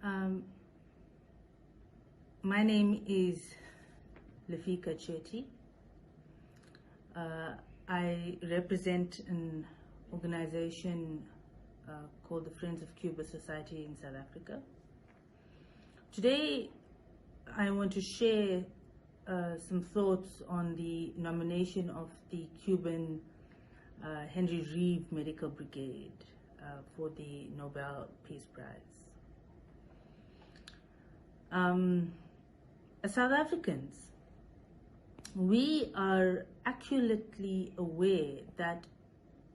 Um, my name is Lefika Chetty. I represent an organization called the Friends of Cuba Society in South Africa. Today, I want to share some thoughts on the nomination of the Cuban Henry Reeve Medical Brigade for the Nobel Peace Prize. As South Africans, we are accurately aware that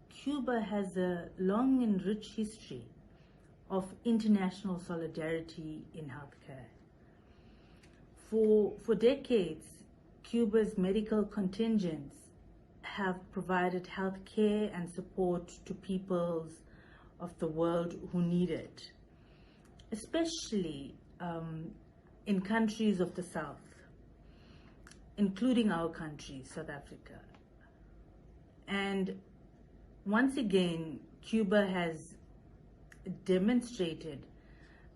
Cuba has a long and rich history of international solidarity in healthcare. For decades, Cuba's medical contingents have provided healthcare and support to peoples of the world who need it, especially in countries of the South, including our country, South Africa. And once again, Cuba has demonstrated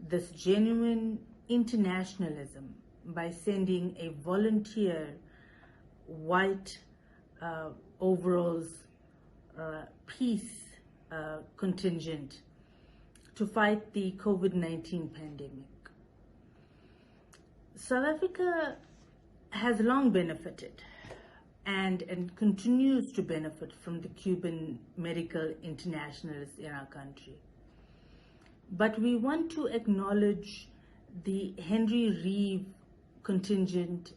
this genuine internationalism by sending a volunteer white overalls peace contingent to fight the COVID-19 pandemic. South Africa has long benefited and continues to benefit from the Cuban medical internationalists in our country. But we want to acknowledge the Henry Reeve contingent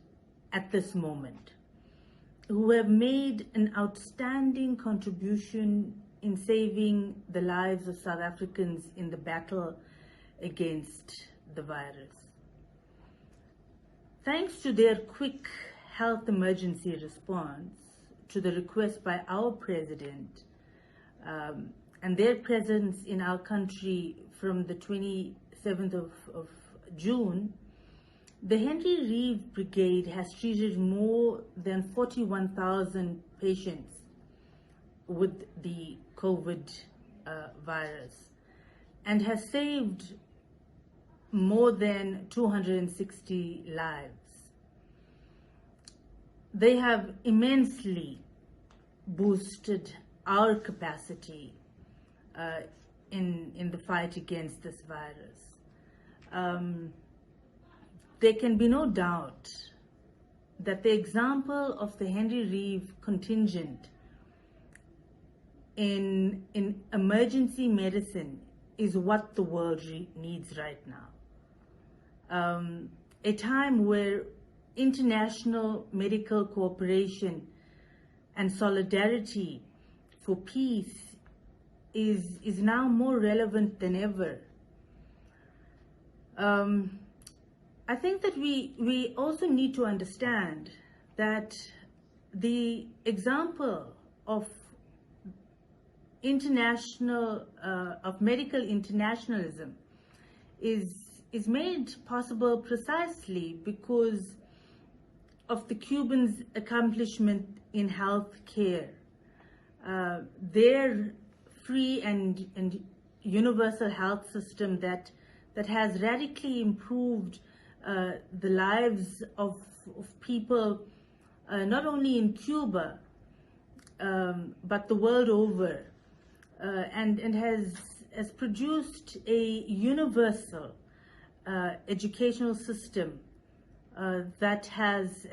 at this moment, who have made an outstanding contribution in saving the lives of South Africans in the battle against the virus. Thanks to their quick health emergency response to the request by our president and their presence in our country from the 27th of June, the Henry Reeve Brigade has treated more than 41,000 patients with the COVID virus and has saved more than 260 lives. They have immensely boosted our capacity in the fight against this virus. There can be no doubt that the example of the Henry Reeve contingent in emergency medicine is what the world needs right now. A time where international medical cooperation and solidarity for peace is now more relevant than ever. I think that we also need to understand that the example of medical internationalism is made possible precisely because of the Cubans' accomplishment in health care. Their free and universal health system that has radically improved the lives of people not only in Cuba but the world over, and has produced a universal educational system that has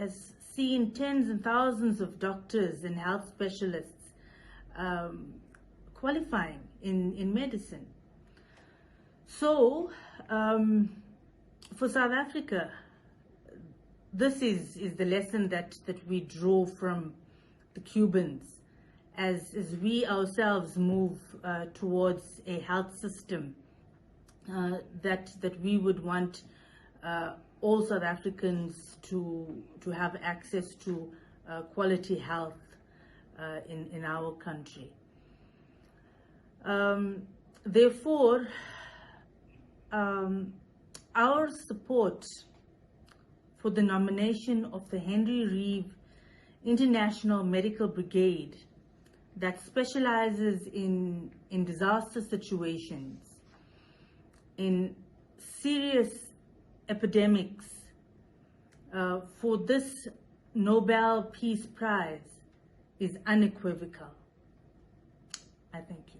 seen tens and thousands of doctors and health specialists qualifying in medicine. So for South Africa, this is the lesson that we draw from the Cubans as we ourselves move towards a health system that we would want all South Africans to have access to quality health in our country. Therefore, our support for the nomination of the Henry Reeve International Medical Brigade that specializes in disaster situations, in serious epidemics for this Nobel Peace Prize is unequivocal. I thank you.